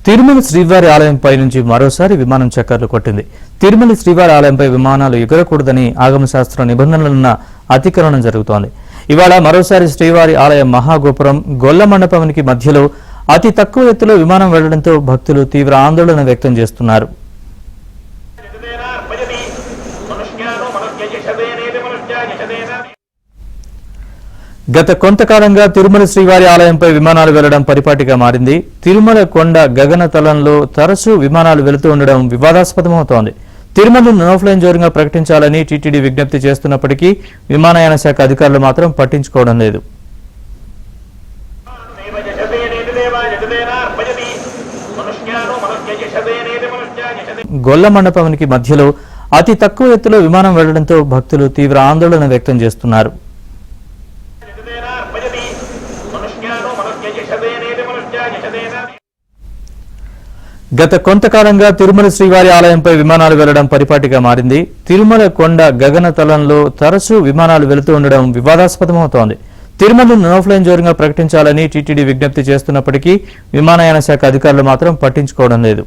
తిరుమల శ్రీవారి ఆలయంపై నుంచి మరోసారి విమానం చక్కర్లు కొట్టింది. తిరుమల శ్రీవారి ఆలయంపై విమానాలు ఎగరకూడదని ఆగమ శాస్త్ర నిబంధనలున్న అతిక్రమణం జరుగుతోంది. ఇవాళ మరోసారి శ్రీవారి ఆలయం మహాగోపురం గొల్ల మండపానికి మధ్యలో అతి తక్కువ ఎత్తులో విమానం వెళ్లడంతో భక్తులు తీవ్ర ఆందోళన వ్యక్తం చేస్తున్నారు. గత కొంతకాలంగా తిరుమల శ్రీవారి ఆలయంపై విమానాలు వెళ్లడం పరిపాటిగా మారింది. తిరుమల కొండ గగన తలంలో తరచూ విమానాలు వెళుతూ ఉండడం వివాదాస్పదమవుతోంది. తిరుమలను నో ఫ్లైన్ జోన్గా ప్రకటించాలని టీటీడీ విజ్ఞప్తి చేస్తున్నప్పటికీ విమానయాన శాఖ అధికారులు మాత్రం పట్టించుకోవడం లేదు. గొల్ల మండపానికి మధ్యలో అతి తక్కువ ఎత్తులో విమానం వెళ్లడంతో భక్తులు తీవ్ర ఆందోళన వ్యక్తం చేస్తున్నారు. గత కొంతకాలంగా తిరుమల శ్రీవారి ఆలయంపై విమానాలు వెళ్లడం పరిపాటిగా మారింది. తిరుమల కొండ గగన తలంలో తరచూ విమానాలు వెళుతూ ఉండడం వివాదాస్పదమవుతోంది. తిరుమలను నో ఫ్లైన్ జోన్గా ప్రకటించాలని టీటీడీ విజ్ఞప్తి చేస్తున్నప్పటికీ విమానయాన శాఖ అధికారులు మాత్రం పట్టించుకోవడం లేదు.